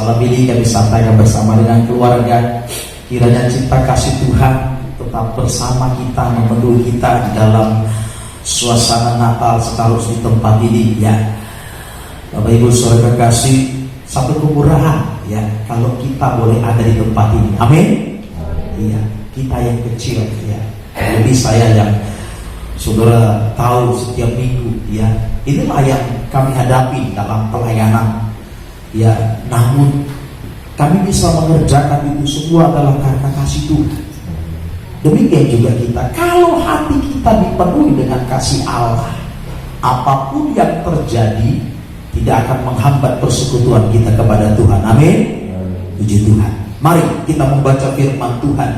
malam ini kami sampaikan bersama dengan keluarga. Kiranya cinta kasih Tuhan tetap bersama kita, memenuhi kita di dalam suasana Natal sekaligus di tempat ini ya. Bapak Ibu Saudara kasih, satu kemurahan ya kalau kita boleh ada di tempat ini. Amin. Iya, kita yang kecil ya. Lebih saya yang saudara tahu setiap minggu ya. Inilah yang kami hadapi dalam pelayanan ya. Namun kami bisa mengerjakan itu semua adalah karena kasih Tuhan. Demikian juga kita, kalau hati kita dipenuhi dengan kasih Allah, apapun yang terjadi tidak akan menghambat persekutuan kita kepada Tuhan. Amin. Puji Tuhan. Mari kita membaca firman Tuhan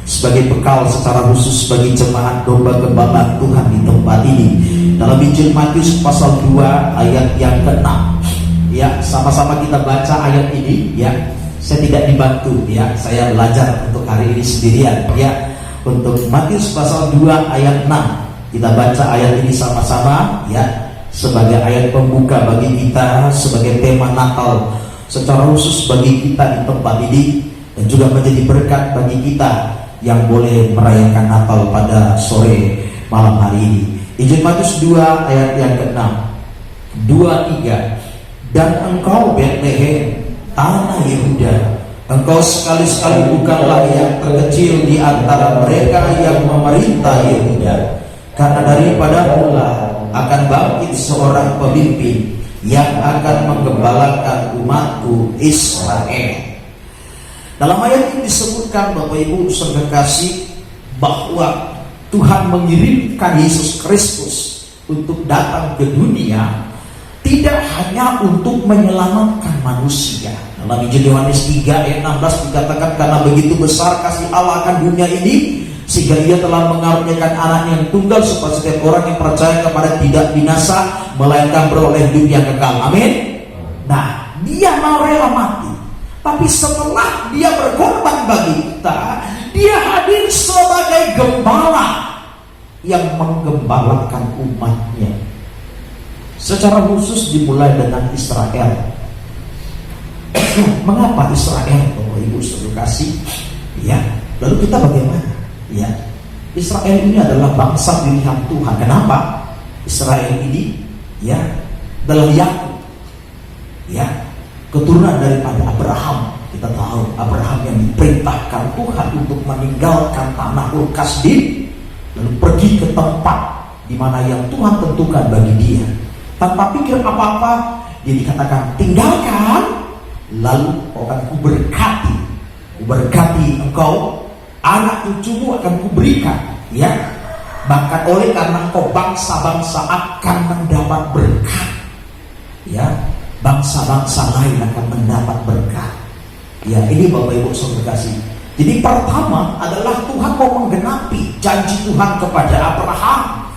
sebagai bekal secara khusus bagi jemaat domba gembala Tuhan di tempat ini. Dalam Injil Matius pasal 2 ayat yang ke-6. Ya, sama-sama kita baca ayat ini ya. Saya tidak dibantu ya. Saya belajar untuk hari ini sendirian ya. Untuk Matius pasal 2 ayat 6. Kita baca ayat ini sama-sama ya, sebagai ayat pembuka bagi kita, sebagai tema Natal secara khusus bagi kita di tempat ini, dan juga menjadi berkat bagi kita yang boleh merayakan Natal pada sore malam hari ini. Injil Matius 2 ayat yang ke-6. 2-3. Dan engkau Betlehem, tanah Yehuda, engkau sekali-sekali bukanlah yang terkecil di antara mereka yang memerintah Yehuda, karena daripada mula akan bangkit seorang pemimpin yang akan menggembalakan umatku Israel. Dalam ayat ini disebutkan Bapak Ibu Saudara kasih bahwa Tuhan mengirimkan Yesus Kristus untuk datang ke dunia tidak hanya untuk menyelamatkan manusia. Dalam Injil Yohanes 3 ayat 16 dikatakan, karena begitu besar kasih Allah akan dunia ini sehingga ia telah mengaruniakan anaknya yang tunggal supaya setiap orang yang percaya kepada tidak binasa melainkan beroleh hidup yang kekal. Amin. Nah, dia mau rela mati, tapi setelah dia berkorban bagi kita, dia hadir sebagai gembala yang menggembalakan umatnya. Secara khusus dimulai dengan Israel. Mengapa Israel, Bapak Ibu Saudara kasih? Ya, lalu kita bagaimana? Ya, Israel ini adalah bangsa pilihan Tuhan. Kenapa? Israel ini ya adalah Yakub, ya keturunan daripada Abraham. Kita tahu Abraham yang diperintahkan Tuhan untuk meninggalkan tanah Ur Kasdim, lalu pergi ke tempat di mana yang Tuhan tentukan bagi dia. Tanpa pikir apa-apa, dia dikatakan tinggalkan, lalu akan kuberkati engkau, anak cucumu akan kuberikan, ya. Bahkan oleh karena engkau bangsa-bangsa akan mendapat berkat, ya. Bangsa-bangsa lain akan mendapat berkat. Ya, ini Bapak Ibu Saudara kasih. Jadi pertama adalah Tuhan mau menggenapi janji Tuhan kepada Abraham,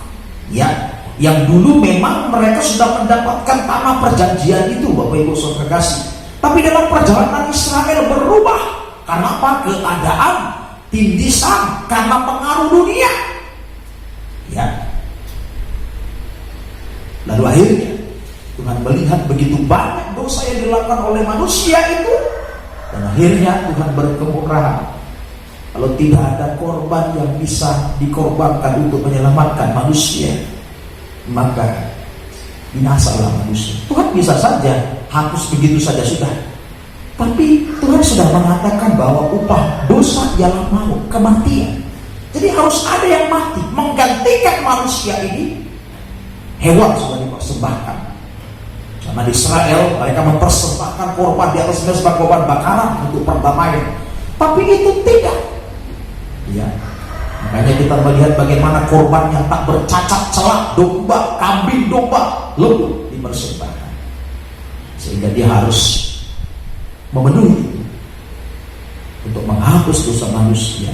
ya. Yang dulu memang mereka sudah mendapatkan tanah perjanjian itu, Bapak Ibu Saudara kasih. Tapi dalam perjalanan Israel berubah. Karena apa? Keadaan tindisan karena pengaruh dunia. Ya. Lalu akhirnya Tuhan melihat begitu banyak dosa yang dilakukan oleh manusia itu, dan akhirnya Tuhan berkemurahan. Kalau tidak ada korban yang bisa dikorbankan untuk menyelamatkan manusia, maka binasalah manusia. Tuhan bisa saja hapus begitu saja sudah. Tapi Tuhan sudah mengatakan bahwa upah dosa ialah maut, kematian. Jadi harus ada yang mati menggantikan manusia ini. Hewan sudah dipersembahkan. Karena di Israel mereka mempersembahkan korban di atas mezbah korban bakaran untuk perdamaian. Tapi itu tidak. Ya. Makanya kita melihat bagaimana korban yang tak bercacat celah, domba, kambing, domba, lembu dipersembahkan. Sehingga dia harus memenuhi untuk menghapus dosa manusia.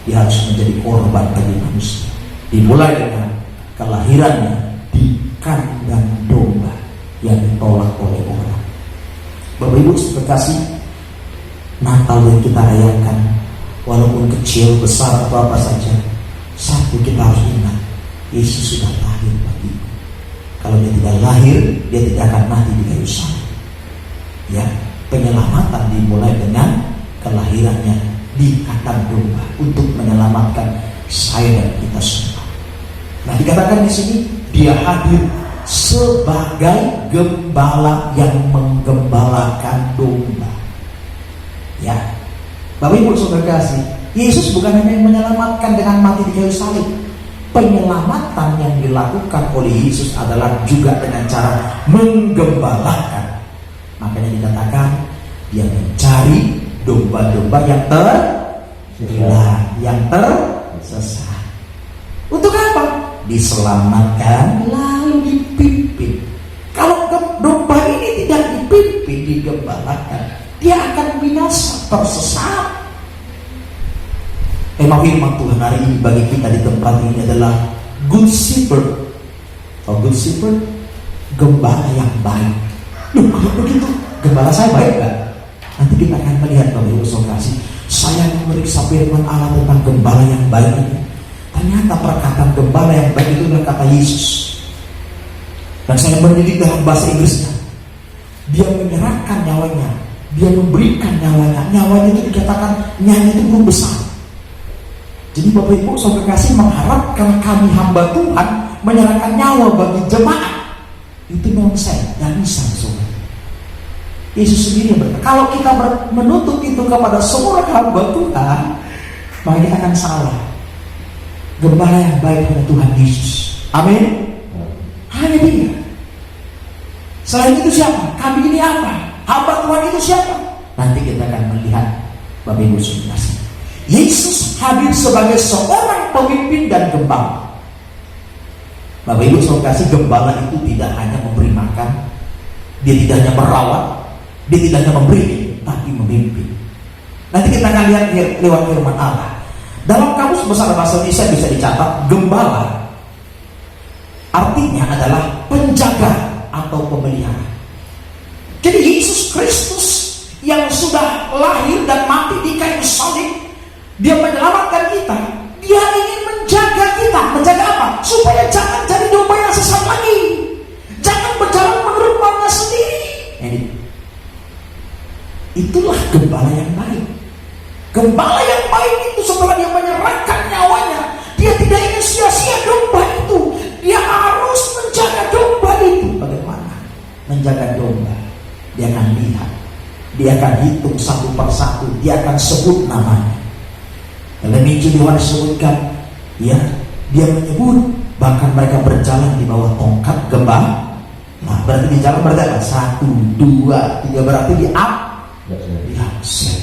Dia harus menjadi korban bagi manusia. Dimulai dengan kelahirannya di kandang domba yang ditolak oleh orang. Bapak Ibu sekasih, Natal yang kita rayakan, walaupun kecil, besar atau apa saja, satu kita harus ingat, Yesus sudah lahir bagiku. Kalau dia tidak lahir, dia tidak akan mati di kayu salib. Ya, Penyelamatan dimulai dengan kelahirannya di kandang domba untuk menyelamatkan saya dan kita semua. Nah, dikatakan di sini dia hadir sebagai gembala yang menggembalakan domba. Ya, Bapak Ibu Saudara kasih, Yesus bukan hanya yang menyelamatkan dengan mati di kayu salib. Penyelamatan yang dilakukan oleh Yesus adalah juga dengan cara menggembalakan. Makanya dikatakan dia mencari domba-domba yang terhilang, yang tersesat. Untuk apa? Diselamatkan lalu dipimpin. Kalau domba ini tidak dipimpin, digembalakan, dia akan binasa, tersesat. Tema firman Tuhan hari ini bagi kita di tempat ini adalah Good Shepherd. Good Shepherd, gembala yang baik. Loh, kalau begitu, gembala saya baik gak? Nanti kita akan melihat Bapak Ibu Saudara kasih. Saya memeriksa firman Allah tentang gembala yang baik ini. Ternyata perkataan gembala yang baik itu adalah kata Yesus. Dan saya mendidik dalam bahasa Inggrisnya. Dia menyerahkan nyawanya, dia memberikan nyawanya. Nyawanya itu dikatakan nyawanya itu belum besar. Jadi Bapak Ibu Saudara kasih mengharapkan kami hamba Tuhan menyerahkan nyawa bagi jemaat. Itu nonsens, dan bisa saudara. Yesus sendiri berkata, kalau kita menuntut itu kepada semua hamba Tuhan, maka kita akan salah. Gembala yang baik pada Tuhan Yesus. Amin. Hanya dia. Selain itu siapa? Kami ini apa? Hamba Tuhan itu siapa? Nanti kita akan melihat Bapak Ibu Saudara. Yesus hadir sebagai seorang pemimpin dan gembala. Bapak Ibu Saudara kasih, gembala itu tidak hanya memberi makan, dia tidak hanya merawat, dia tidak hanya memberi, tapi memimpin. Nanti kita akan lihat lewat firman Allah. Dalam kamus besar bahasa Indonesia bisa dicatat gembala artinya adalah penjaga atau pemelihara. Jadi Yesus Kristus yang sudah lahir dan mati di kayu salib, dia menyelamatkan kita. Dia ingin menjaga kita. Menjaga apa? Supaya jangan jadi domba yang sesat lagi. Jangan berjalan menurut maunya sendiri. Itulah gembala yang baik. Gembala yang baik itu setelah dia menyerahkan nyawanya, dia tidak ingin sia-sia domba itu. Dia harus menjaga domba itu. Bagaimana menjaga domba? Dia akan lihat, dia akan hitung satu persatu, dia akan sebut namanya. Dalam Injil Yohanes disebutkan, ya, dia menyebut bahkan mereka berjalan di bawah tongkat gembala. Nah, berarti di jalan berarti apa? 1, 2, 3, berarti di absen.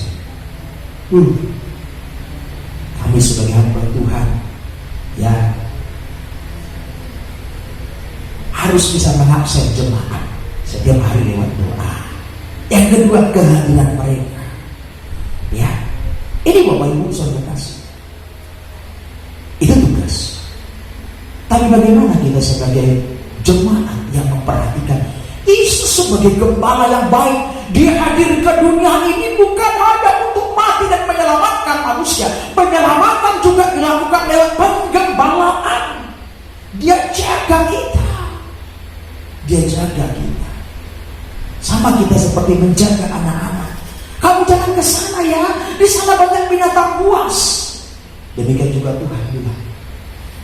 Kami sebagai hamba Tuhan, ya, harus bisa mengabsen jemaat setiap hari lewat doa. Yang kedua, kehadiran mereka. Ya, ini Bapak Ibu Saudara kasih. Itu tugas. Tapi bagaimana kita sebagai jemaat yang memperhatikan Yesus sebagai gembala yang baik? Dia hadir ke dunia ini bukan hanya untuk mati dan menyelamatkan manusia. Penyelamatan juga dilakukan lewat penggembalaan. Dia jaga kita. Dia jaga kita. Sama kita seperti menjaga anak-anak. Kamu jangan ke sana ya, di sana banyak binatang buas. Demikian juga Tuhan bilang,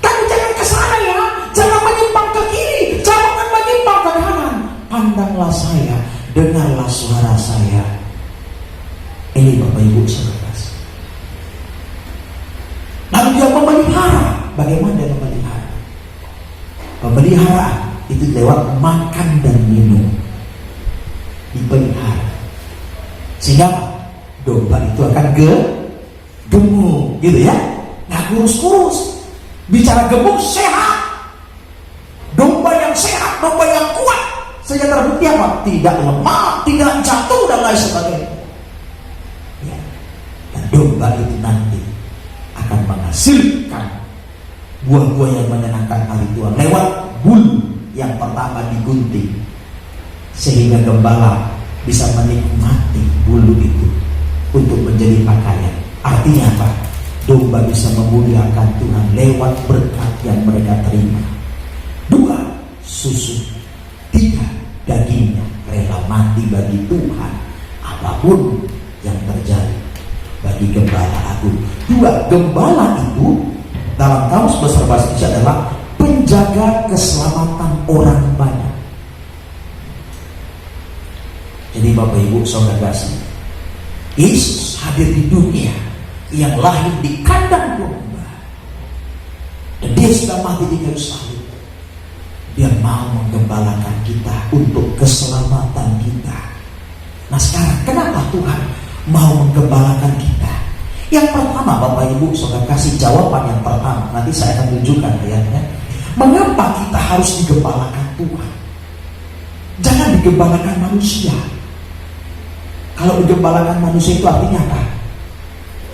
kamu jangan ke sana ya, jangan menyimpang ke kiri, jangan menyimpang ke kanan. Pandanglah saya, dengarlah suara saya. Ini Bapak Ibu Saudara. Lalu dia memelihara. Bagaimana dia memelihara? Pemeliharaan itu lewat makan dan minum. Dipelihara. Sehingga domba itu akan gemuk, gitu ya. Nggak kurus-kurus. Bicara gemuk, sehat. Domba yang sehat, domba yang kuat. Sehingga terbukti apa? Tidak lemah, tidak jatuh dan lain sebagainya. Ya. Dan domba itu nanti akan menghasilkan buah-buah yang menyenangkan hari tua lewat bulu yang pertama digunting, sehingga gembala bisa menikmati bulu itu untuk menjadi pakaian. Artinya apa? Domba bisa memuliakan Tuhan lewat berkat yang mereka terima. 2, susu. 3, dagingnya rela mati bagi Tuhan. gembala itu dalam kamus besar bahasa Indonesia adalah penjaga keselamatan orang banyak. Jadi Bapak Ibu saudara kasih, Yesus hadir di dunia yang lahir di kandang domba, dan dia sudah mati di kayu salib. Dia mau menggembalakan kita untuk keselamatan kita. Nah sekarang kenapa Tuhan mau menggembalakan kita? Yang pertama Bapak Ibu saudara kasih jawaban yang pertama. Nanti saya akan tunjukkan ayatnya. Mengapa kita harus digembalakan Tuhan? Jangan digembalakan manusia. Kalau digembalakan manusia itu artinya apa?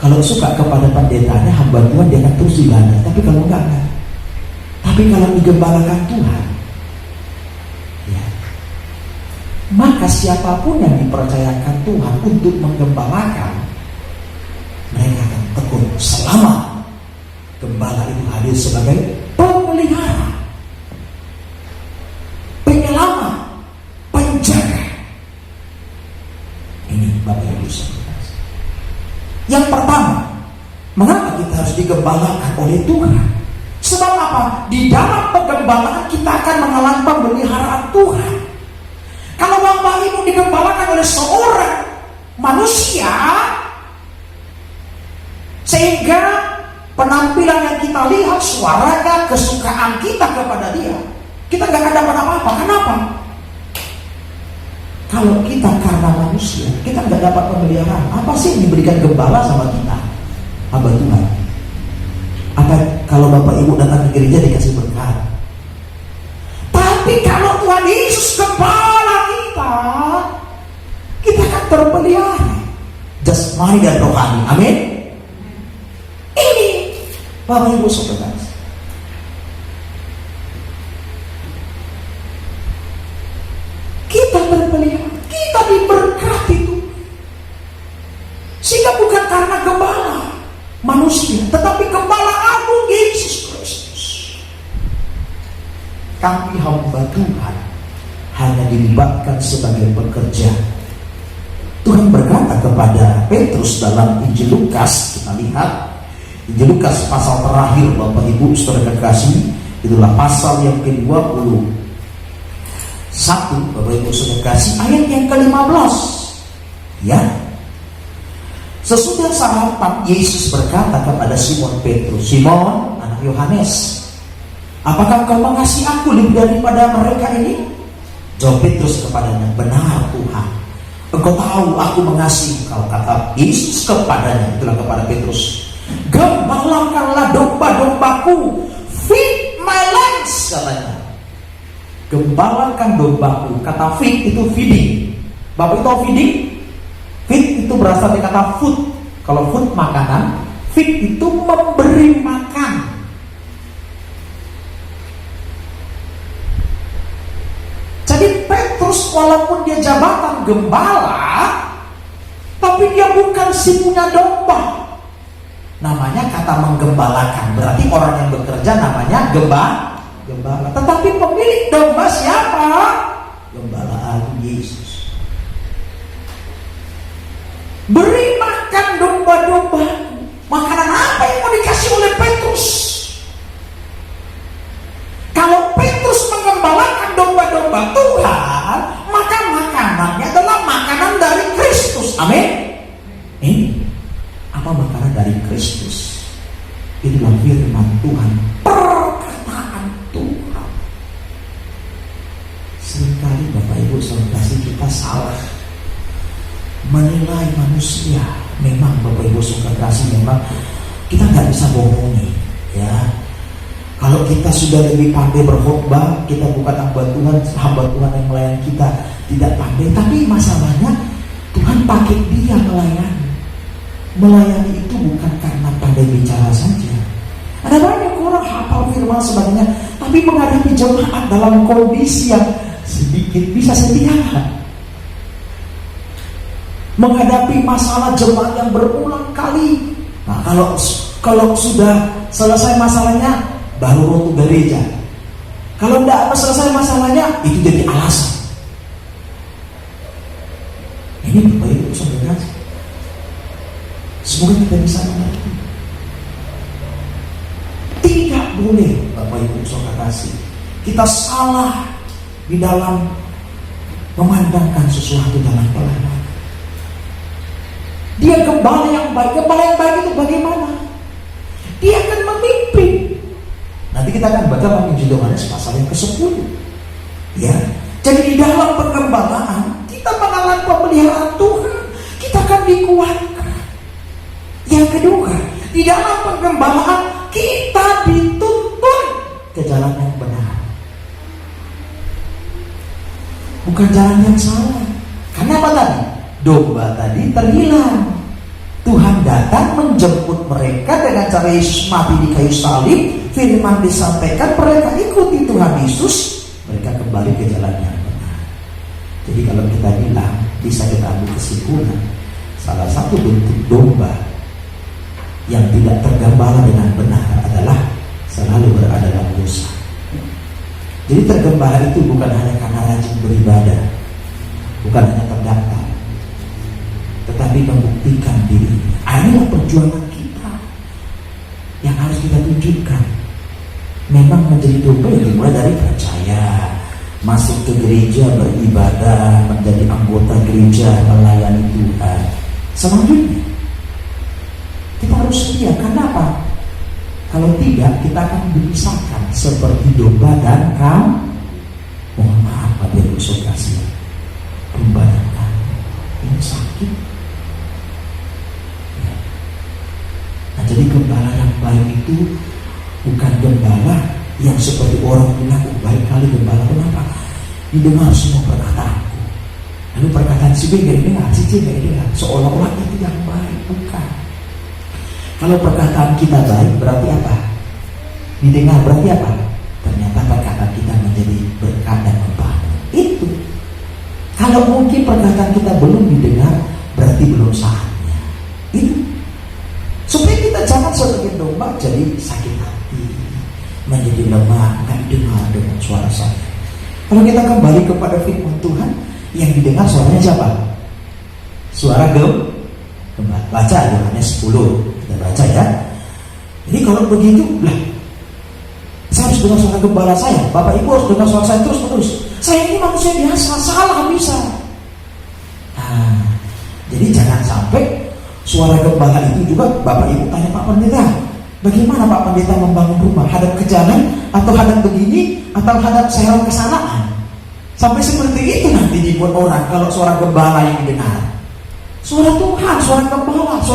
Kalau suka kepada pendetanya, hamba Tuhan, dia akan terus ibadah. Tapi kalau enggak. Tapi kalau digembalakan Tuhan, ya, maka siapapun yang dipercayakan Tuhan untuk menggembalakan, mereka akan tekun selama gembala itu hadir sebagai pemelihara, penyelamat, penjaga. Ini Bapak Ibu saudara. Yang pertama, mengapa kita harus digembalakan oleh Tuhan? Sebab apa? Di dalam penggembalaan kita akan mengalami pemeliharaan Tuhan. Kalau Bapak Ibu digembalakan oleh seorang manusia, sehingga penampilan yang kita lihat, suaranya, kesukaan kita kepada dia, kita gak ada apa-apa. Kenapa? Kalau kita karena manusia, kita gak dapat pemeliharaan. Apa sih yang diberikan gembala sama kita? Hamba Tuhan. Apa kalau Bapak Ibu datang ke gereja dikasih berkat? Tapi kalau Tuhan Yesus gembala kita akan terpelihara jasmani dan rohani. Amin. Ini Bapak Ibu saudara, kita terpelihara, kita diberkati itu, sehingga bukan karena gembala manusia, tetapi gembala agung Yesus Kristus. Kami hamba Tuhan hanya dilibatkan sebagai pekerja. Tuhan berkata kepada Petrus dalam Injil Lukas, kita lihat Injil Lukas pasal terakhir Bapak Ibu saudara kekasih, itulah pasal yang ke-21 Bapak Ibu saudara kekasih, ayat yang ke-15. Ya. Sesudah sarapan Yesus berkata kepada Simon Petrus, "Simon, anak Yohanes, apakah kau mengasihi aku lebih daripada mereka ini?" Jawab Petrus kepadanya, "Benar Tuhan, Engkau tahu aku mengasihi Engkau." Kata Yesus kepadanya, itulah kepada Petrus, "Gembalakanlah domba-dombaku, feed my lambs," katanya. Gembalakan dombaku. Kata feed itu feeding. Bapak tahu feeding? Feed itu berasal dari kata food. Kalau food makanan, feed itu memberi makan. Jadi Petrus walaupun dia jabatan gembala, tapi dia bukan si punya domba. Namanya kata menggembalakan, berarti orang yang bekerja namanya gembala. Tetapi pemilik domba siapa? Gembala agung Yesus. Beri makan domba-domba. Makanan apa yang mau dikasih oleh Petrus? Kalau Petrus mengembalakan domba-domba Tuhan, maka makanannya adalah makanan dari Kristus. Amin. Ini apa makanan dari Kristus? Itulah firman Tuhan, perkataan Tuhan. Seringkali Bapak Ibu saudara kita salah menilai manusia. Memang Bapak Ibu saudara memang kita nggak bisa bohongi, ya. Kalau kita sudah lebih pandai berkhotbah, kita bukan hamba Tuhan yang melayani kita tidak pandai. Tapi masalahnya Tuhan pakai dia melayani. Melayani itu bukan karena pandai bicara saja. Ada banyak orang hafal firman sebagainya, tapi menghadapi jemaat dalam kondisi yang sedikit bisa setia. Menghadapi masalah jemaat yang berulang kali. Nah, kalau sudah selesai masalahnya, baru rotu gereja. Kalau tidak selesai masalahnya, itu jadi alasan. Ini Bapak Ibu saudara, semoga kita bisa mengerti. boleh Bapak Ibu saudara kasih kita salah di dalam memandangkan sesuatu dalam pelayanan. Dia gembala yang baik. Gembala yang baik itu bagaimana? Dia akan memimpin. Nanti kita akan baca dalam Injil Yohanes pasal yang ke-10. Ya, jadi di dalam pergembalaan kita mengalami pemeliharaan Tuhan. Kita akan dikuatkan. Yang kedua, di dalam pergembalaan kita dituntun ke jalan yang benar, bukan jalan yang salah. Karena apa tadi? Domba tadi terhilang. Tuhan datang menjemput mereka dengan cara Yesus mati di kayu salib. Firman disampaikan, mereka ikuti Tuhan Yesus, mereka kembali ke jalan yang benar. Jadi kalau kita bilang, bisa kita ambil kesimpulan, salah satu bentuk domba yang tidak tergembala dengan benar adalah selalu berada dalam dosa. Jadi tergembala itu bukan hanya karena rajin beribadah, bukan hanya terdaftar, tetapi membuktikan diri. Inilah perjuangan kita yang harus kita tunjukkan. Memang menjadi domba yang dimulai dari percaya, masuk ke gereja, beribadah, menjadi anggota gereja, melayani Tuhan. Selanjutnya kita harus setia. Kenapa? Kalau tidak, kita akan dipisahkan seperti domba dan kambing. Mohon maaf Pak Biar kasih. Domba dan kambing ini sakit. Ya. Nah, jadi gembala yang baik itu bukan gembala yang seperti orang bilang, baik kali gembala. Kenapa? Didengar semua perkataanku. Lalu perkataan si B gak didengar, si C gak didengar. Seolah-olah itu yang baik. Bukan. Kalau perkataan kita baik berarti apa? Didengar berarti apa? Ternyata perkataan kita menjadi berkat dan membangun. Itu. Kalau mungkin perkataan kita belum didengar berarti belum saatnya. Itu. Supaya kita jangan seperti domba jadi sakit hati, menjadi lemah, nggak dengar dengan suara saya. Kalau kita kembali kepada firman Tuhan, yang didengar suaranya siapa? Suara gembala. Baca Yohanes 10. Kita baca ya. Jadi kalau begitu, saya harus dengar suara gembala saya. Bapak Ibu harus dengar suara saya terus-terus. Saya ini manusia biasa, salah bisa. Nah, jadi jangan sampai suara gembala itu juga Bapak Ibu tanya Pak Pendeta, bagaimana Pak Pendeta membangun rumah? Hadap ke jalan atau hadap begini atau hadap serong ke sanaan? Sampai seperti itu nanti dibuat orang kalau suara gembala yang didengar. Suara Tuhan, suara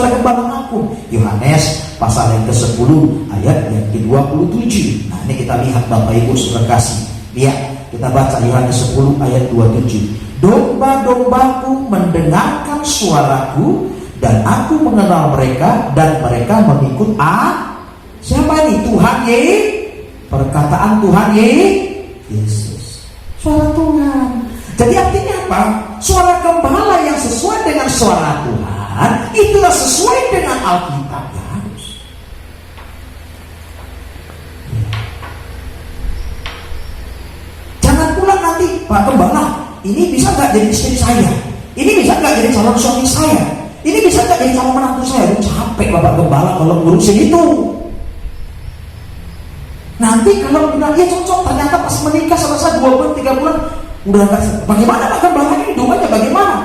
gembala aku. Yohanes pasal yang ke-10 ayat yang ke-27. Nah, ini kita lihat Bapak Ibu saudara kasih. Lihat, kita baca Yohanes 10 ayat 27. Domba-dombaku mendengarkan suaraku, dan aku mengenal mereka, dan mereka mengikut siapa ini? Tuhan perkataan Tuhan Yesus. Suara Tuhan. Jadi artinya apa? Suara gembala yang sesuai dengan suara Tuhan, itulah sesuai dengan Alkitab ya harus. Jangan pula nanti, Pak Gembala, ini bisa gak jadi istri saya? Ini bisa gak jadi calon suami saya? Ini bisa gak jadi calon menantu saya? Capek Bapak Gembala kalau ngurusin itu. Nanti kalau bilang, ya cocok, ternyata pas menikah selesai 2 bulan, 3 bulan, udah gak, bagaimana Pak Gembala ini doanya bagaimana?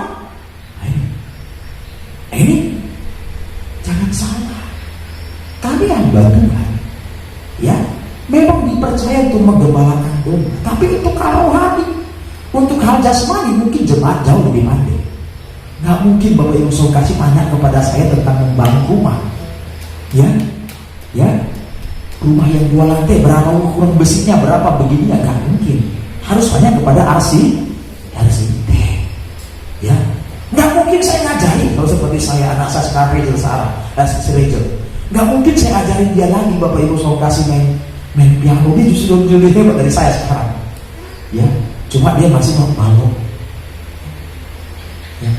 Ini jangan salah. Kami hamba Tuhan, ya, memang dipercaya untuk menggembalakan domba, tapi untuk hal rohani, untuk hal jasmani mungkin jemaat jauh lebih pandai. Nggak mungkin Bapak Ibu saudara kasih tanya kepada saya tentang membangun rumah, ya, rumah yang 2 lantai berapa ukuran besinya berapa begini, ya nggak mungkin. Harus tanya kepada arsitek, ya. Nggak mungkin saya ngajarin kalau seperti saya anak saya sekarang Rachel, nggak mungkin saya ajarin dia lagi Bapak Ibu saudara kasih main piano. Dia justru lebih hebat dari saya sekarang, ya. Cuma dia masih malu, ya.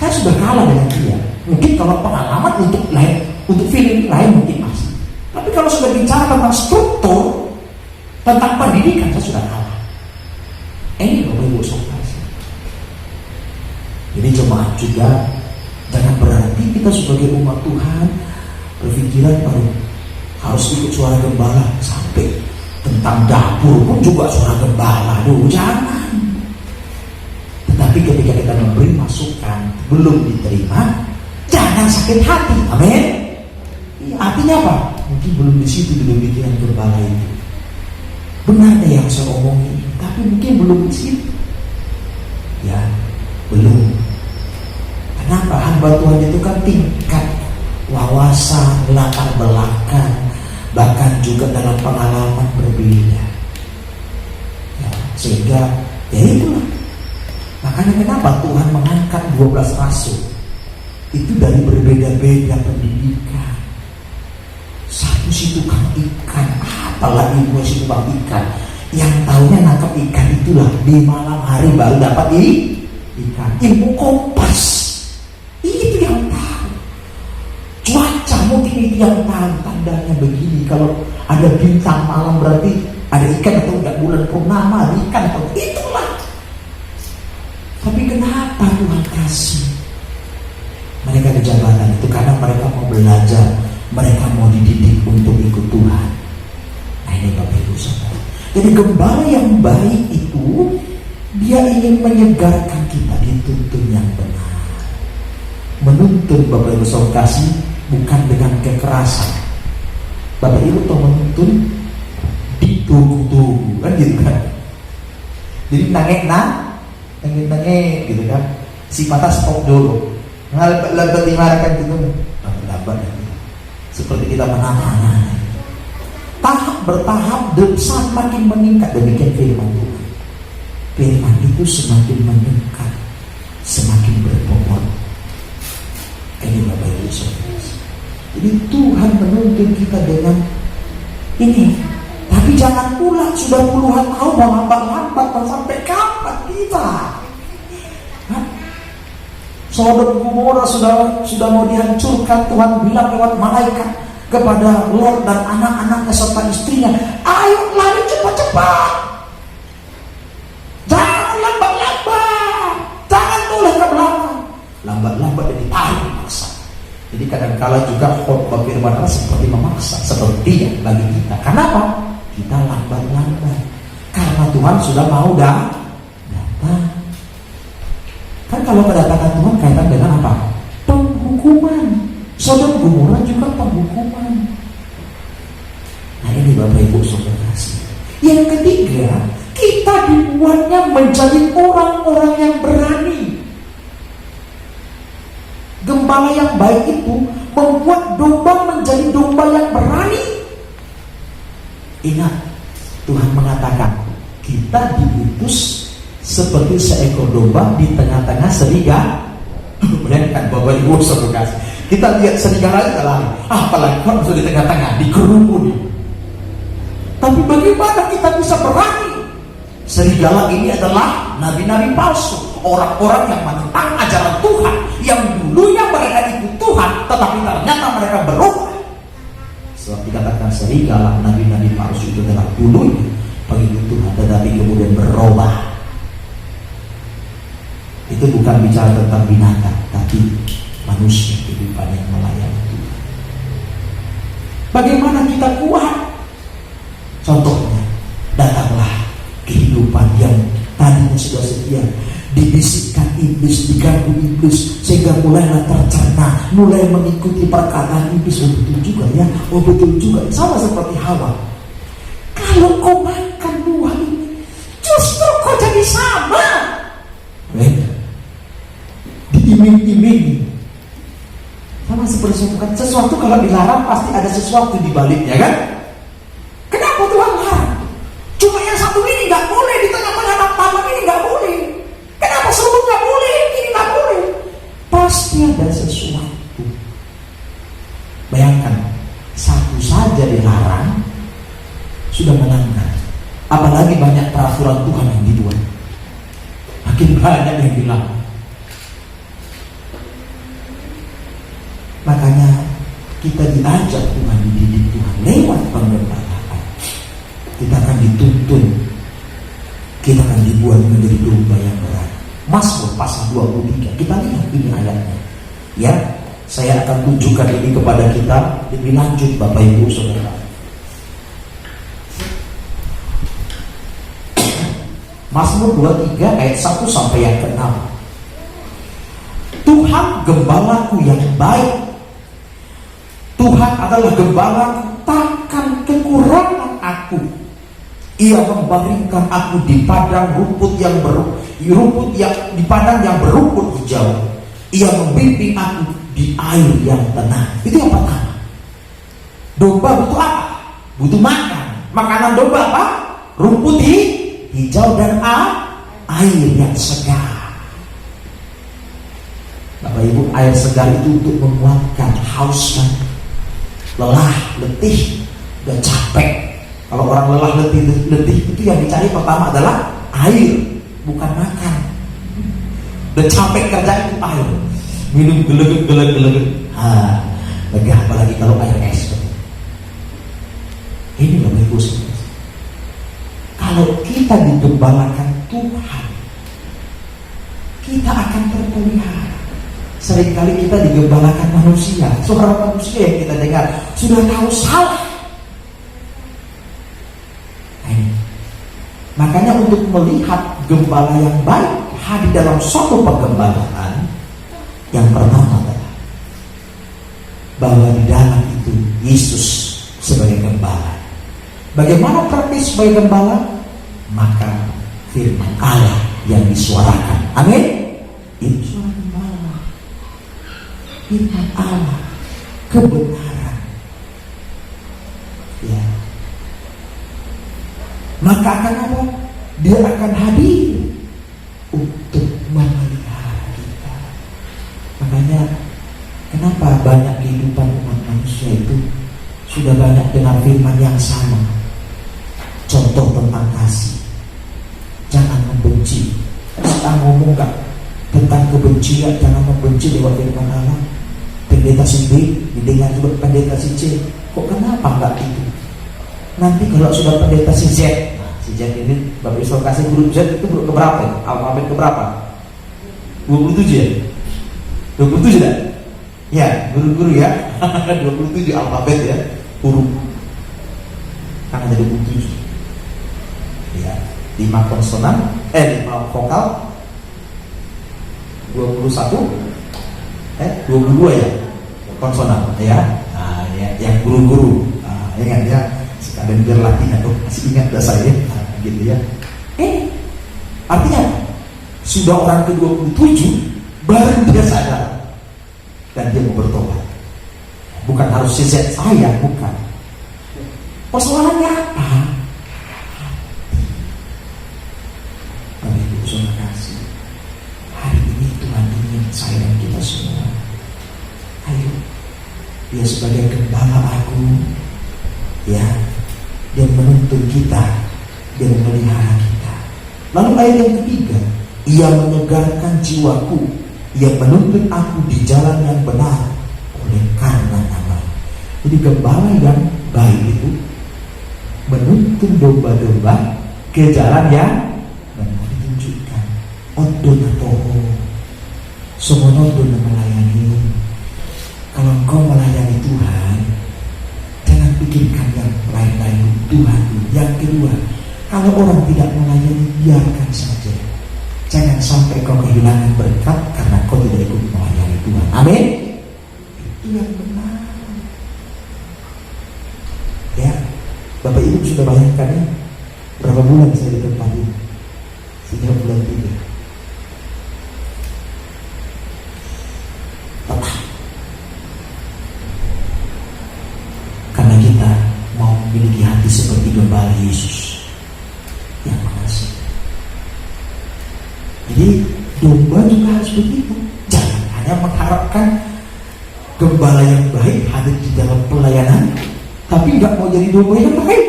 Saya sudah kalah dengan dia. Mungkin kalau pengalaman untuk film lain mungkin masih. Tapi kalau sudah bicara tentang struktur, tentang pendidikan, saya sudah kalah. Ini Bapak Ibu saudara. Jadi jemaat juga jangan berarti kita sebagai umat Tuhan berpikiran harus ikut suara gembala. Sampai tentang dapur pun juga suara gembala. Aduh, jangan. Tetapi ketika kita memberi masukan belum diterima, jangan sakit hati. Amin. Artinya apa? Mungkin belum di situ dulu pikiran gembala itu. Benar deh yang saya omongin, tapi mungkin belum di situ. Ya, belum. Kenapa? Hamba Tuhan itu kan tingkat wawasan, latar belakang, bahkan juga dalam pengalaman berbeda. Ya, sehingga ya itulah. Makanya kenapa Tuhan mengangkat 12 rasul itu dari berbeda-beda pendidikan. Satu si tukang ikan, apalagi dua si tukang ikan, yang taunya nangkap ikan itulah di malam hari baru dapat ikan. Ilmu kompas itu yang tahu. Cuaca mungkin itu yang tahu. Tandanya begini, kalau ada bintang malam berarti ada ikan atau enggak, bulan purnama ada ikan atau itulah. Tapi kenapa Tuhan kasih mereka kejabatan itu? Karena mereka mau belajar, mereka mau dididik untuk ikut Tuhan. Nah ini Bapak Ibu Saudara. Jadi gembala yang baik itu dia ingin menyegarkan kita, dituntun yang benar. Menuntun Bapak Ibu Saudara kasih bukan dengan kekerasan. Bapak Ibu tuh menuntun ditunggu-tunggu kan gitu kan. Jadi nangek gitu kan. Si mata stop dulu. Ngalbat dimarakan gitu. Lambat gitu. Seperti kita menanam. Tahap bertahap semakin meningkat. Demikian firman Tuhan. Firman itu semakin mendekat, semakin berbobot. Ini Bapak Ibu Saudara. Jadi Tuhan menuntun kita dengan ini. Tapi jangan pula sudah puluhan tahun lambat-lambat sampai kapan kita? Sodom Gomora sudah mau dihancurkan. Tuhan bilang lewat malaikat kepada Lot dan anak-anaknya serta istrinya, ayo lari cepat-cepat, jangan lambat-lambat, jangan toleh ke belakang. Lambat-lambat jadi tarik memaksa. Jadi kadang-kala juga khotbah firman Allah seperti memaksa, seperti yang bagi kita. Kenapa? Kita lambat-lambat karena Tuhan sudah mau datang. Kan kalau kedatangan Tuhan kaitan dengan apa? Penghukuman. Sodom Gomora juga penghukuman. Nah ini Bapak Ibu Saudara. Yang ketiga, kita dibuatnya menjadi orang-orang yang berani. Gembala yang baik itu membuat domba menjadi domba yang berani. Ingat, Tuhan mengatakan kita diutus seperti seekor domba di tengah-tengah serigala. Bayangkan Bapak Ibu Saudara, kita lihat serigala itu lari, apalagi kalau sudah di tengah-tengah dikerumuni. Tapi bagaimana kita bisa berani? Serigala ini adalah nabi-nabi palsu, orang-orang yang menentang ajaran Tuhan, yang dulunya mereka ikut Tuhan, tetapi ternyata mereka berubah. Sebab dikatakan serigala, nabi-nabi palsu itu adalah dulunya pengikut Tuhan, tetapi kemudian berubah. Itu bukan bicara tentang binatang, tapi manusia kehidupan yang melayani Tuhan. Bagaimana kita kuat? Contohnya, datanglah kehidupan yang tadinya sudah setia, dibisikkan iblis, diganggu iblis, sehingga mulailah tercerna, mulai mengikuti perkataan iblis. Oh betul juga ya, oh betul juga. Sama seperti Hawa. Kalau kau makan buah ini, justru kau jadi sama. Diiming-imingi. Sama seperti sesuatu kalau dilarang pasti ada sesuatu di baliknya kan? Kenapa Tuhan larang? Cuma yang satu ini nggak boleh, di tengah-tengah taman ini nggak boleh. Kenapa semua nggak boleh, ini nggak boleh? Pasti ada sesuatu. Bayangkan, satu saja dilarang sudah melanggar. Apalagi banyak peraturan Tuhan yang dibuat. Makin banyak yang dilarang. Makanya kita diajak Tuhan, dididik Tuhan lewat penggembalaan. Kita akan dituntun, kita akan dibuat menjadi domba yang berat. Mazmur pasal 23, kita lihat ini ayatnya. Ya, Saya akan tunjukkan ini kepada kita lebih lanjut, Bapak Ibu Saudara. Mazmur 23 ayat 1 sampai yang ke-6. Tuhan gembalaku yang baik. Tuhan adalah gembalaku, takkan kekurangan aku. Ia membaringkan aku di padang rumput yang di padang yang berumput hijau. Ia membimbing aku di air yang tenang. Itu yang pertama. Domba butuh apa? Butuh makan. Makanan domba apa? Rumput hijau dan air yang segar. Bapak Ibu, air segar itu untuk menguatkan haus dan lelah, letih, dan capek. Kalau orang lelah, letih itu yang dicari pertama adalah air, bukan makan. Dan capek kerja itu air. Minum gelegek. Lega, apalagi kalau air es. Ini Bapak Ibu Saudara. Kalau kita digembalakan Tuhan, kita akan terpelihara. Seringkali kita digembalakan manusia. Seorang manusia yang kita dengar sudah tahu salah. Makanya untuk melihat gembala yang baik hadir dalam suatu penggembalaan, yang pertama adalah bahwa di dalam itu Yesus sebagai gembala. Bagaimana praktis sebagai gembala? Maka firman Allah yang disuarakan. Amin. Itu suara gembala. Firman Allah, kebenaran. Ya. Maka akan apa? Dia akan hadir untuk memelihara kita. Makanya kenapa banyak kehidupan umat manusia itu sudah banyak dengar firman yang sama. Contoh tentang kasih, jangan membenci. Kita ngomong gak tentang kebencian, jangan membenci lewat firman Allah. Pendeta si B didengar juga pendeta si C. Kok kenapa enggak itu? Nanti kalau sudah pendeta si Z, si Z ini Bapak Ibu kasih huruf Z itu huruf keberapa ya? Alfabet keberapa? 27 ya? 27 dah? Ya, guru-guru ya. 27 alfabet ya, huruf. Kan ada 27. Ya, 5 konsonan, 5 vokal, 22 ya konsonan ya. Nah, yang guru-guru, ingat ya, sekalian biar latihan tuh, masih ingat dah saya, gitu ya. Artinya sudah orang ke-27 baru dia sadar dan dia mau bertobat. Bukan harus sejak saya, bukan. Persoalannya apa? Bapak Ibu Saudara kasih, hari ini Tuhan ingin saya dan kita semua, ayo, dia sebagai gembala agung, ya, dia menuntun kita, dia memelihara kita. Lalu ayat yang ketiga, ia menyegarkan jiwaku, ia menuntun aku di jalan yang benar oleh karena nama. Jadi gembala yang baik itu menuntun domba-domba ke jalan yang benar, ditunjukkan. Odon atau semono odon melayani. Kalau engkau melayani Tuhan, jangan pikirkan yang lain-lain, Tuhan. Yang kedua, kalau orang tidak melayani, biarkan saja. Jangan sampai kau kehilangan berkat karena kau tidak ikut melayani Tuhan. Amin. Itu yang benar. Ya, Bapak Ibu sudah bayangkan ya, berapa bulan saya di tempat ini? Sejak bulan 3. Tetap. Karena kita mau memiliki hati seperti gembala Yesus yang mengasihi. Jadi domba juga harus begitu. Jangan hanya mengharapkan gembala yang baik hadir di dalam pelayanan, tapi nggak mau jadi domba yang baik.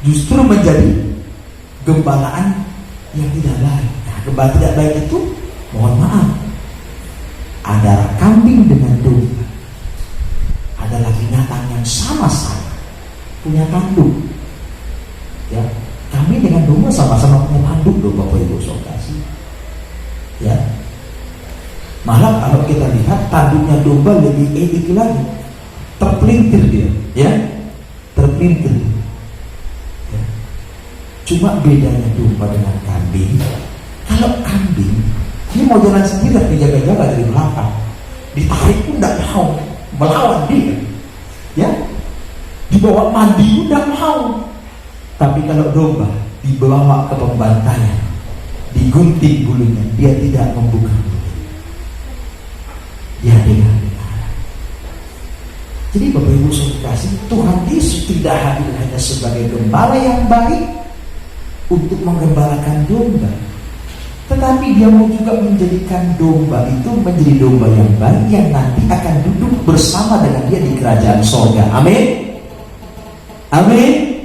Justru menjadi gembalaan yang tidak baik. Nah, gembala tidak baik itu, mohon maaf, adalah kambing dengan domba, adalah binatang yang sama-sama punya tanduk. Ya, kami dengan domba sama-sama punya tanduk loh, Bapak Ibu Saudara. Ya, Malah kalau kita lihat tanduknya domba lebih itu lagi, terpelintir dia, ya, terpelintir. Ya. Cuma bedanya domba dengan kambing. Kalau kambing, dia mau jalan sendiri, dijaga-jaga dari belakang, ditarik pun tidak mau, melawan dia, ya, dibawa mandi pun tidak mau. Tapi kalau domba dibawa ke pembantaian, digunting bulunya, dia tidak membuka mulut. Ya, dengan jadi Bapak Ibu Saudara, Tuhan Yesus tidak hadir hanya sebagai gembala yang baik untuk menggembalakan domba, tetapi dia mau juga menjadikan domba itu menjadi domba yang baik yang nanti akan duduk bersama dengan dia di kerajaan sorga. Amin. Amin.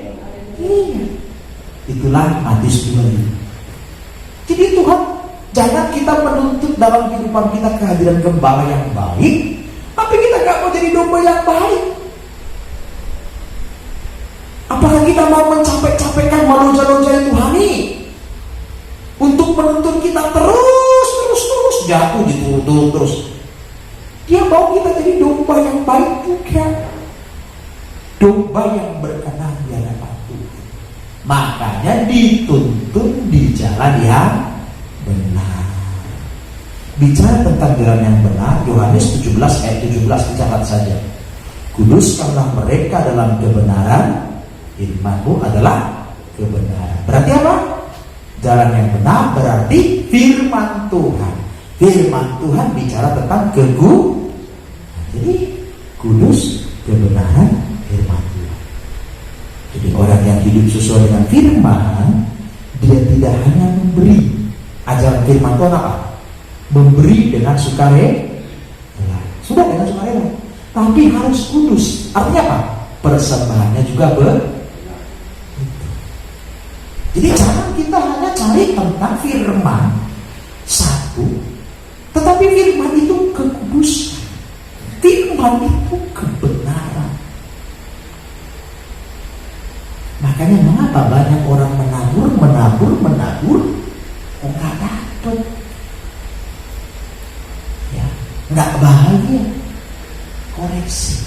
Iya. Itulah Matius 2. Jadi Tuhan, jangan kita menuntut dalam kehidupan kita kehadiran gembala yang baik, tapi kita gak mau jadi domba yang baik. Apakah kita mau mencapek-capekkan, melonjak-lonjak Tuhan ini untuk menuntut kita terus jatuh diturut-turut terus? Dia mau kita jadi domba yang baik juga, domba yang berkenan di hadapan Tuhan. Makanya dituntun di jalan yang benar. Bicara tentang jalan yang benar, Yohanes 17 ayat 17 dicatat saja. Kuduskanlah mereka dalam kebenaran, firman-Mu adalah kebenaran. Berarti apa? Jalan yang benar berarti firman Tuhan. Firman Tuhan bicara tentang jadi kudus, kebenaran, firman Tuhan. Jadi orang yang hidup sesuai dengan firman, dia tidak hanya memberi. Ajaran firman Tuhan apa? Memberi dengan sukarela. Sudah dengan sukarela, tapi harus kudus. Artinya apa? Persembahannya juga Jadi jangan kita hanya cari tentang firman satu, tetapi firman itu kekudusan, firman itu kebenaran. Makanya mengapa banyak orang menabur, kok nggak dapat? Ya, nggak bahagia. Koreksi.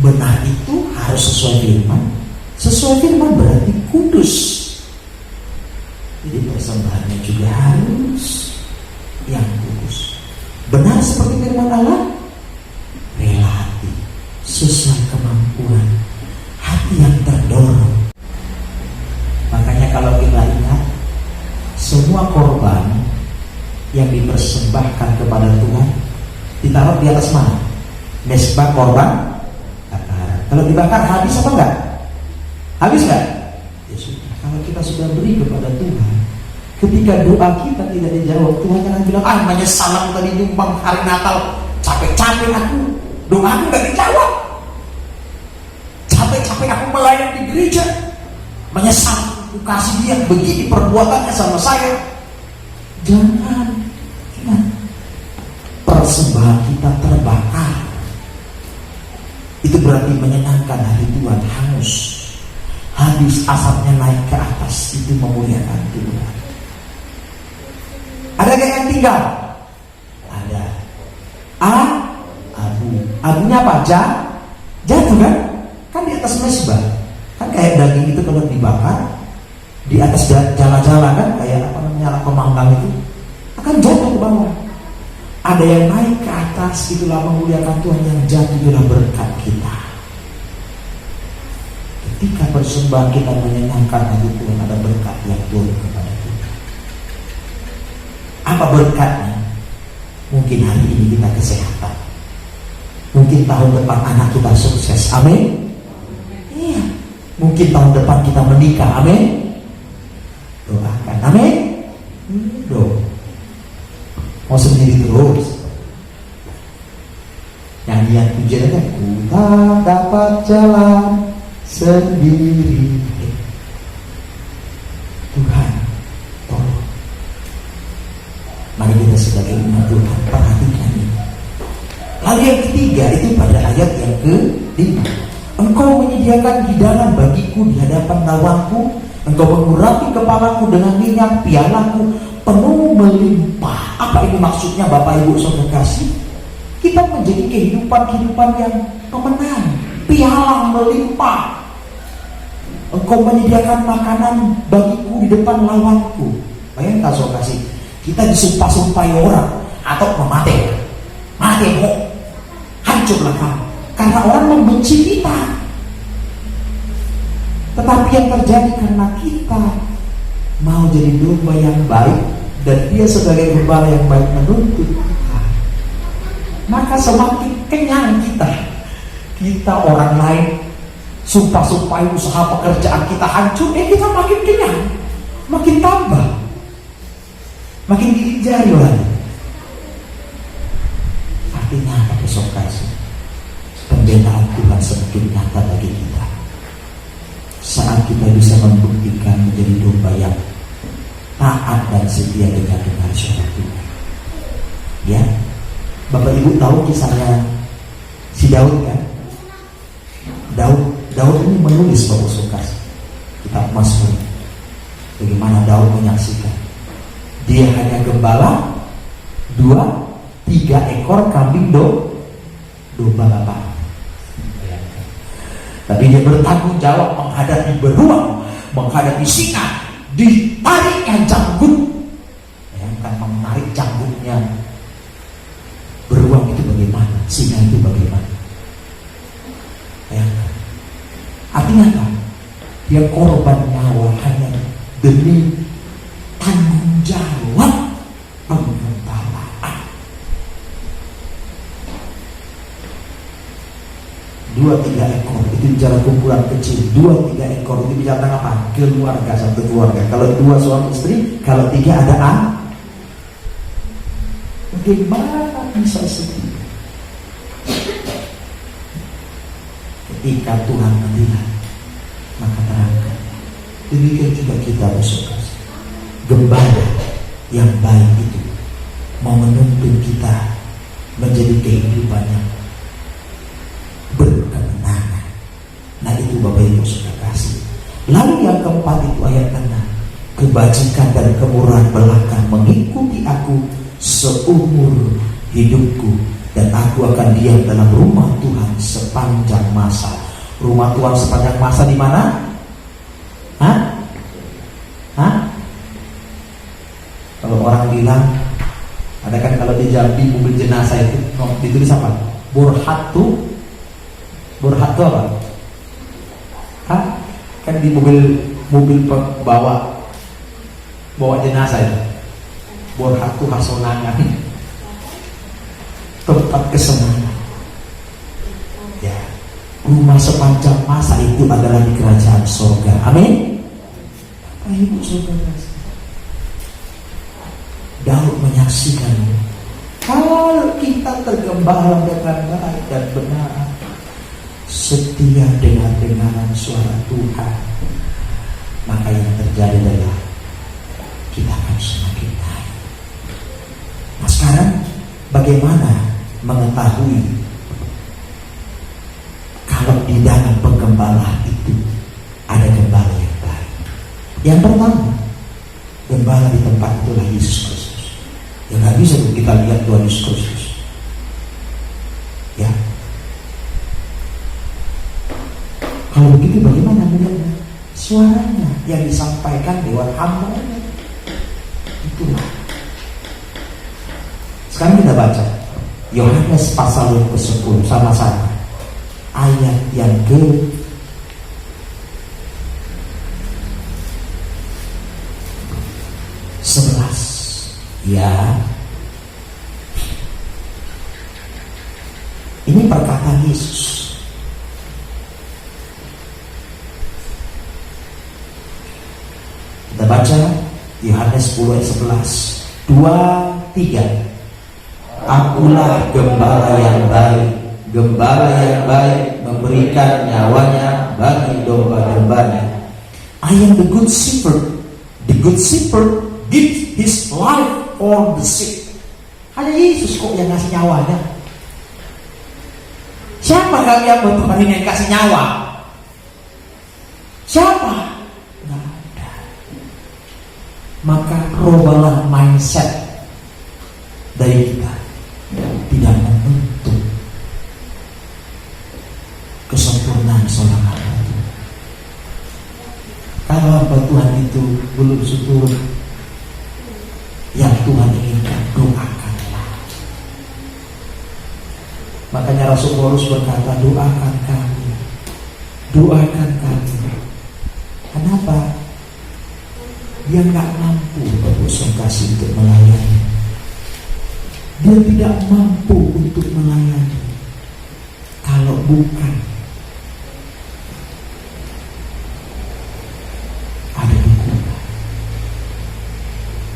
Benar itu harus sesuai firman. Sesuai firman berarti kudus. Jadi persembahannya juga harus yang kudus. Benar seperti firman Allah, relatif, sesuai kemampuan, hati yang terdorong. Makanya kalau kita ingat, semua korban yang dipersembahkan kepada Tuhan ditaruh di atas mana? Mezbah korban bakaran. Kalau dibakar habis apa enggak? Habis enggak? Ya sudah. Kalau kita sudah beri kepada Tuhan, ketika doa kita tidak dijawab, Tuhan jangan bilang, menyesal aku tadi nyumbang hari Natal, capek-capek aku, doaku enggak dijawab. Capek-capek aku melayani di gereja, menyesal aku kasih dia begini perbuatannya sama saya. Jangan. Persembahan kita terbakar, itu berarti menyenangkan hati Tuhan, hangus, habis asapnya naik ke atas, itu memuliakan Tuhan. Ada gak yang tinggal? Ada. Abunya apa? Jatuh kan? Kan di atas mezbah. Kan kayak daging itu kalau dibakar di atas jala-jala kan, kayak pemanggang itu akan jatuh ke bawah. Ada yang naik ke atas, itulah memuliakan Tuhan. Yang jatuh itulah berkat kita. Ketika persembahan kita menyenangkan hati Tuhan, ada berkat yang turun kepada kita. Apa berkatnya? Mungkin hari ini kita kesehatan, mungkin tahun depan anak kita sukses, amin. Iya. Mungkin tahun depan kita menikah, amin. Doakan, amin. Doa. Mau sendiri terus. Nyanyian pujian kan, ku tak dapat jalan sendiri. Tuhan, tolong. Mari kita sebagai umat Tuhan perhatikan ini. Lalu yang ketiga itu pada ayat yang ke-5. Engkau menyediakan hidangan bagiku di hadapan lawanku, Engkau mengurapi kepalaku dengan minyak, pialaku penuh melimpah. Apa ini maksudnya Bapak Ibu Saudara kasih? Kita menjadi kehidupan yang pemenang. Piala melimpah. Engkau menyediakan makanan bagiku di depan lawanku. Bayangkan Saudara kasih, kita disumpah-sumpahi orang atau mati kok, hancurlah kamu, karena orang membenci kita. Tetapi yang terjadi karena kita mau jadi domba yang baik, dan dia sebagai gembala yang baik menuntut kita, maka semakin kenyang kita orang lain sumpah-sumpahi usaha pekerjaan kita hancur, kita makin kenyang, makin tambah, makin diinjari lagi. Artinya apa besok kasih? Pembelaan Tuhan semakin nyata bagi kita saat kita bisa membuktikan menjadi domba yang taat dan setia dengan suara Tuhan. Ya, Bapak Ibu tahu kisahnya si Daud kan? Daud ini menulis Bapak Sokas kitab Mazmur. Bagaimana Daud menyaksikan dia hanya gembala 2-3 ekor kambing domba Bapak. Tapi dia bertanggung jawab menghadapi beruang, menghadapi singa, ditariknya janggut. Bayangkan menarik janggutnya beruang itu bagaimana, singa itu bagaimana. Bayangkan. Artinya apa? Dia korban nyawa hanya demi tanggung jawab pengembalaan. 2-3 ekor itu bicara kumpulan kecil. 2-3 ekor itu bicara tentang apa? Keluarga, satu keluarga. Kalau 2 suami istri, kalau 3 ada anak. Bagaimana bisa seperti? Ketika Tuhan melihat, maka terangkan. Demikian juga kita besok. Gembala yang baik itu mau menuntun kita menjadi kehidupan yang berkemenangan. Nah itu Bapak Ibu sudah kasih. Lalu yang keempat itu ayat 6. Kebajikan dan kemurahan belakang mengikuti aku seumur hidupku, dan aku akan diam dalam rumah Tuhan sepanjang masa. Rumah Tuhan sepanjang masa di mana? Kalau orang bilang, ada kan kalau di Jambi mobil jenazah itu ditulis apa? Burhatu apa? Kan di mobil bawa jenazah itu. Burhatu hasonangan, tempat kesenangan. Ya, rumah sepanjang masa itu adalah di kerajaan surga. Amin. Bapak Ibu Saudara, Daud menyaksikan kalau kita tergembala dengan baik dan benar, setia dengan dengaran suara Tuhan, maka yang terjadi adalah kita akan semakin baik. Nah sekarang bagaimana mengetahui kalau di dalam penggembala itu ada gembala yang baik? Yang pertama, gembala di tempat itulah Yesus Kristus. Ya nggak bisa kita lihat Tuhan Yesus Kristus. Ya, kalau begitu bagaimana melihatnya? Suaranya yang disampaikan lewat hamba-Nya. Itulah. Sekarang kita baca Yohanes pasal yang ke-10 sama-sama. Ayat yang ke-11. Ya. Ini perkataan Yesus. Kita baca Yohanes 10 ayat 11. 2-3. Akulah gembala yang baik. Gembala yang baik memberikan nyawanya bagi domba-dombanya. I am the good shepherd. The good shepherd gives his life for the sheep. Hanya Yesus kok yang ngasih nyawanya. Siapa kami yang Tuhan ini yang kasih nyawa? Siapa? Nggak ada. maka robalah mindset dari kita, tidak menuntut kesempurnaan seorang hamba Tuhan. Kalau hamba Tuhan itu belum seturut yang Tuhan inginkan, doakanlah. Makanya Rasul Paulus berkata, doakan kami, doakan kami. Kenapa? Dia nggak mampu berusaha kasih untuk melayani. Dia tidak mampu untuk melayani kalau bukan ada dukungan.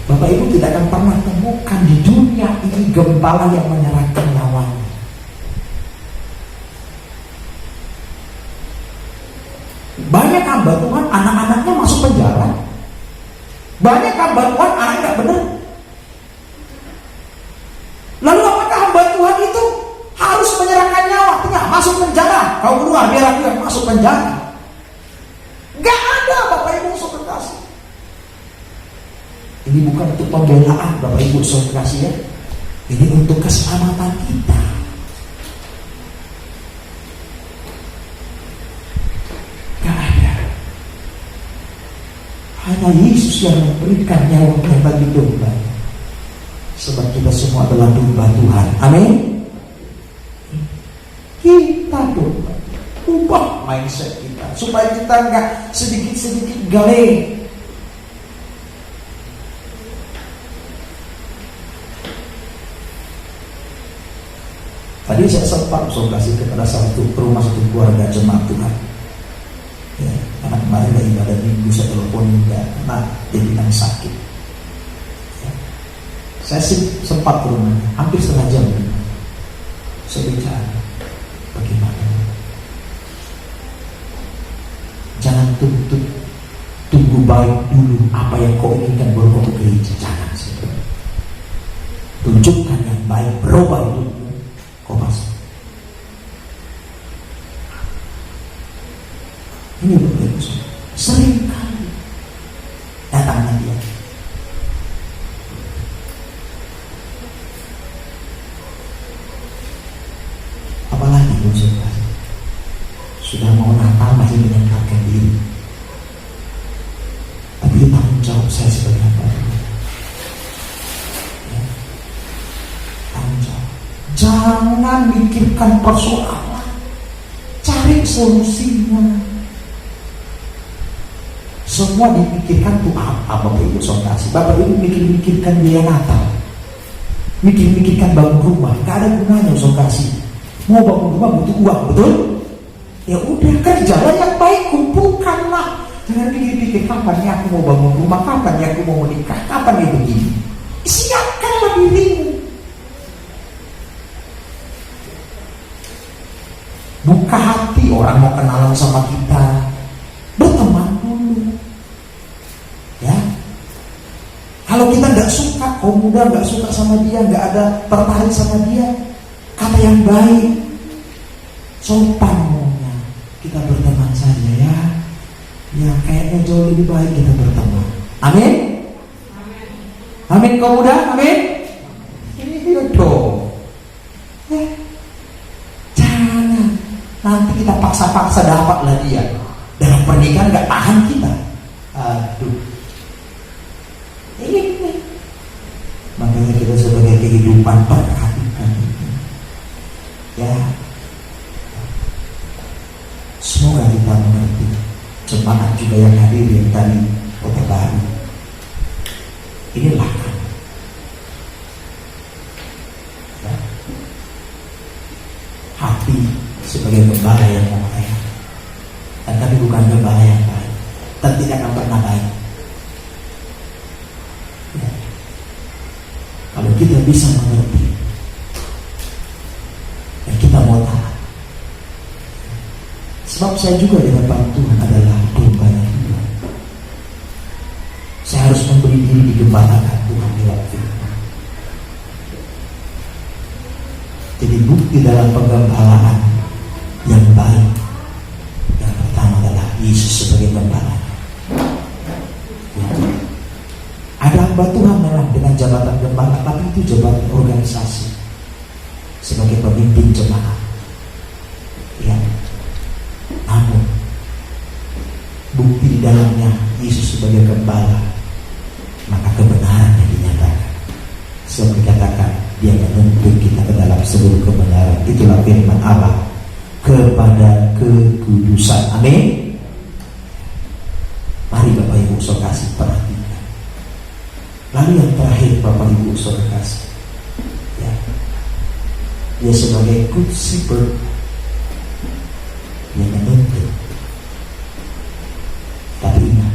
Bapak Ibu tidak akan pernah temukan di dunia ini gembala yang menyerahkan lawannya. Banyak hamba Tuhan, anak-anaknya masuk penjara. Banyak hamba Tuhan, anak nggak benar. Lalu apakah hamba Tuhan itu harus menyerahkan nyawa? Tidak, masuk penjara. Kau keluar, biar aku yang masuk penjara. Gak ada Bapak Ibu saudara kasih. Ini bukan untuk pembelaan Bapak Ibu saudara kasih ya. Ini untuk keselamatan kita. Gak ada. Hanya Yesus yang memberikan nyawanya bagi domba. Sebab kita semua adalah domba Tuhan. Amin. Kita domba. Ubah mindset kita supaya kita nggak sedikit-sedikit galeng. Tadi saya sempat kasih kepada satu keluarga jemaat Tuhan. Ya, karena kemarin ada ibadah minggu saya telepon juga karena dia bilang sakit. Ya. Saya sempat ke rumahnya, hampir setengah jam. Saya bicara, bagaimana? Jangan tunggu baik dulu apa yang kau inginkan baru kau ke gereja. Jangan sih. Tunjukkan yang baik, berubah hidupmu, kau masuk. Ini berbeda. Sering kali datangnya dia. Apalagi saudara, sudah mau Natal masih menyempatkan diri. Tapi itu tanggung jawab saya sebagai hamba. Ya. Tanggung jawab. Jangan mikirkan persoalan, cari solusinya. Semua dipikirkan tuh apa Bapak Ibu saudara kasih. Bapak Ibu mikirkan biaya Natal, mikirkan bangun rumah, gak ada gunanya saudara kasih. Mau bangun rumah butuh uang, betul? Ya udah, kerjalah yang baik, kumpulkanlah. Jangan pikir-pikir kapan ya aku mau bangun rumah, kapan ya aku mau menikah, kapan ya begini. Siapkanlah dirimu. Buka hati, orang mau kenalan sama kita, berteman dulu. Ya, kalau kita nggak suka, kaum muda nggak suka sama dia, nggak ada tertarik sama dia, kata yang baik, sopan maunya, kita berteman saja ya. Ya kayaknya jauh lebih baik kita berteman. Amin. Amin kaum muda, amin. Ini dia dong. Ya. Jangan nanti kita paksa-paksa dapatlah dia. Dalam pernikahan nggak tahan kita. Aduh. Ini. Makanya kita sebagai kehidupan perhatikan itu. Ya. Semoga kita mengerti. Jemaat juga yang hadir yang tadi Kota Baru. Inilah kan. Ya. Hati sebagai gembala yang melayani. Dan tapi bukan gembala yang baik. Dan tidak akan pernah baik. Ya. Kalau kita bisa mengerti dan kita mau taat. Sebab saya juga di hadapan Tuhan adalah dombanya Tuhan. Saya harus memberi diri digembalakan Tuhan lewat firman. Jadi bukti dalam penggembalaan yang baik, yang pertama adalah Yesus sebagai gembala. Ya. itu jabatan organisasi sebagai pemimpin jemaat. Ya. Namun bukti di dalamnya Yesus sebagai gembala, maka kebenarannya dinyatakan. Sebab dikatakan dia menuntun kita ke dalam seluruh kebenaran. Itulah firman Allah, kepada kekudusan. Amin. Mari Bapak Ibu saudara kasih perhatikan. Lalu yang terakhir Bapak Ibu saudara kasih, ya, dia sebagai good shepherd yang menuntun. Tapi ingat,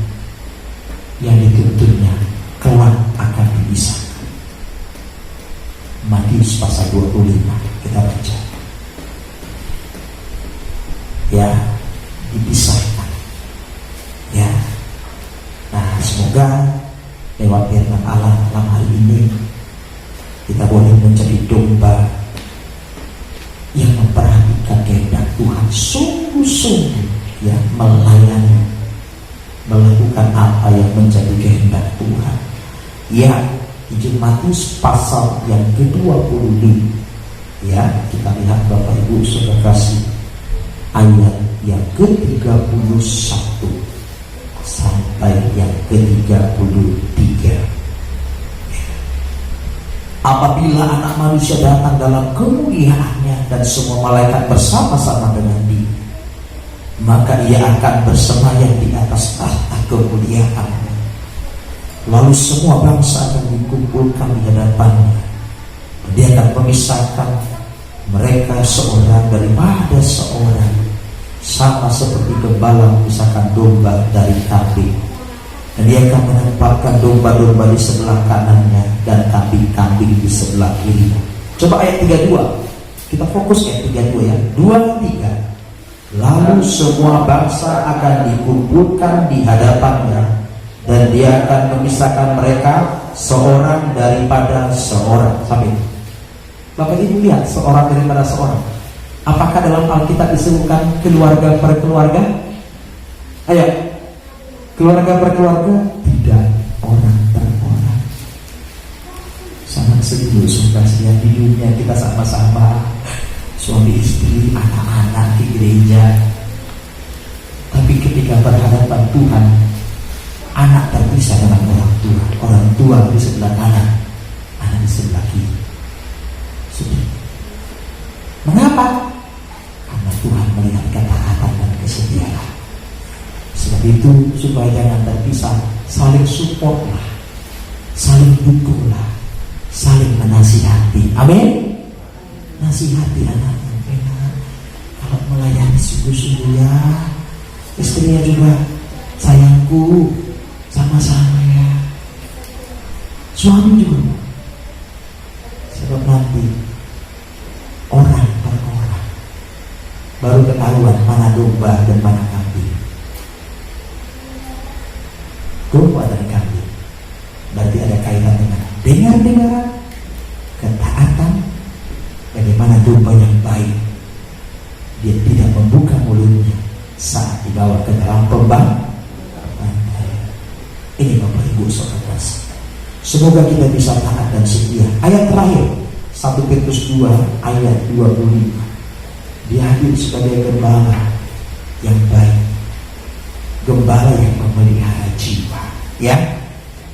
yang dituntunnya kelak akan dipisahkan. Matius pasal 25 kita baca. Ya, dipisahkan. Ya. Nah, semoga lewat firman Allah malam hari ini kita boleh menjadi domba yang memperhatikan kehendak Tuhan, sungguh-sungguh ya, melayani, melakukan apa yang menjadi kehendak Tuhan. Ya, Injil Matius pasal yang ke-20. Ya, kita lihat Bapak Ibu saudara kasih, ayat yang ke-31 sampai yang ke-33. Apabila Anak Manusia datang dalam kemuliaannya dan semua malaikat bersama-sama dengan dia, maka ia akan bersemayam di atas tahta kemuliaannya. Lalu semua bangsa akan dikumpulkan di hadapannya. Dia akan memisahkan mereka seorang daripada seorang, sama seperti gembala memisahkan domba dari kambing. Dan dia akan menempatkan domba-domba di sebelah kanannya dan kambing-kambing di sebelah kirinya. Coba ayat 32. Kita fokus ayat 32 ya. 2, 3. Lalu semua bangsa akan dikumpulkan di hadapannya, dan dia akan memisahkan mereka seorang daripada seorang. Sampai Bapak Ibu lihat, seorang daripada seorang. Apakah dalam Alkitab disebutkan keluarga per keluarga? Ayo, keluarga per keluarga? Tidak, orang per orang. Sangat sedih sukasinya di dunia kita sama-sama, suami istri, anak-anak di gereja. Tapi ketika berhadapan Tuhan, anak terpisah dengan orang tua di sebelah kanan, anak di sebelah kiri. Sedih. Mengapa? Karena Tuhan melihat ketaatan dan kesetiaan. Sebab itu supaya jangan terpisah, saling supportlah, saling dukunglah, saling menasihati. Amin. Nasihati anaknya, kalau melayani sungguh-sungguh ya. Istrinya juga, sayangku, sama-sama ya. Suami juga. Sebab nanti orang per orang baru ketahuan mana domba dan mana kambing. Domba dan kambing berarti ada kaitan dengan dengar-dengaran, ketaatan. Bagaimana domba yang baik, dia tidak membuka mulutnya saat dibawa ke dalam pembantaian. Ini Bapak Ibu saudara, semoga kita bisa taat dan setia. Ayat terakhir 1 Petrus 2 ayat 25. Dia hadir sebagai gembala yang baik, gembala yang memelihara jiwa. Ya,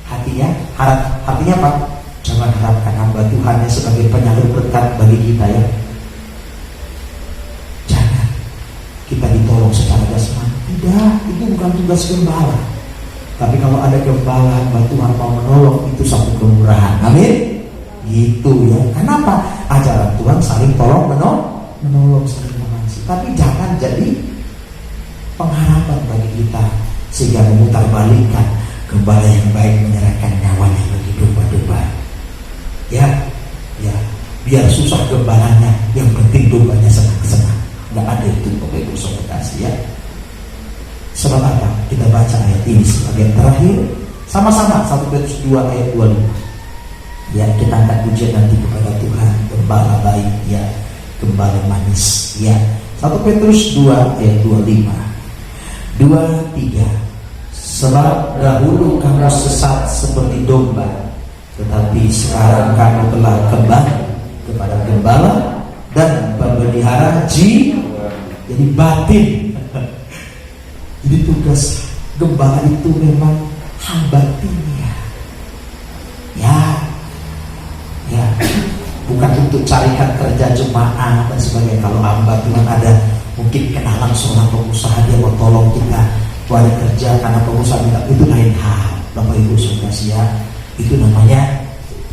hatinya apa? Jangan harapkan hamba Tuhannya sebagai penyalur berkat bagi kita ya. Jangan kita ditolong secara jasmani. Tidak, itu bukan tugas gembala. Tapi kalau ada gembala hamba Tuhan mau menolong, itu satu kemurahan. Amin. Gitu ya. Kenapa? Ajaran Tuhan saling tolong menolong, saling mengasihi. Tapi jangan jadi pengharapan bagi kita sehingga memutarbalikkan gembala yang baik menyerahkan nyawanya bagi domba-domba. Ya, biar susah gembalanya, yang penting dombanya senang-senang. Nggak ada itu Bapak Ibu saudara kasih ya. Sebab apa? Kita baca ayat ini sebagai terakhir sama-sama 1 Petrus 2 ayat 25. Ya, kita angkat pujian nanti kepada Tuhan, gembala baik ya, gembala manis ya. 1 Petrus 2 ayat 25. 2, 3. Sebab dahulu kamu sesat seperti domba, Tetapi sekarang kamu telah kembali kepada gembala dan pemelihara jadi batin. Jadi tugas gembala itu memang hal batinnya. Ya, bukan untuk carikan kerja jemaah dan sebagainya. Kalau hamba Tuhan ada mungkin kenalan seorang pengusaha, dia mau tolong kita buat kerja karena pengusaha minta, itu lain hal. Bapak Ibu Saudara, itu namanya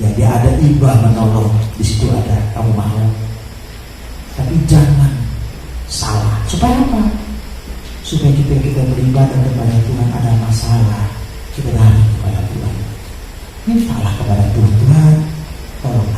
ya dia ada ibah menolong, di situ ada kamu mau. Tapi jangan salah. Supaya apa? Supaya kita beribadah kepada Tuhan, ada masalah kita lari kepada Tuhan. Mintalah kepada Tuhan, tolong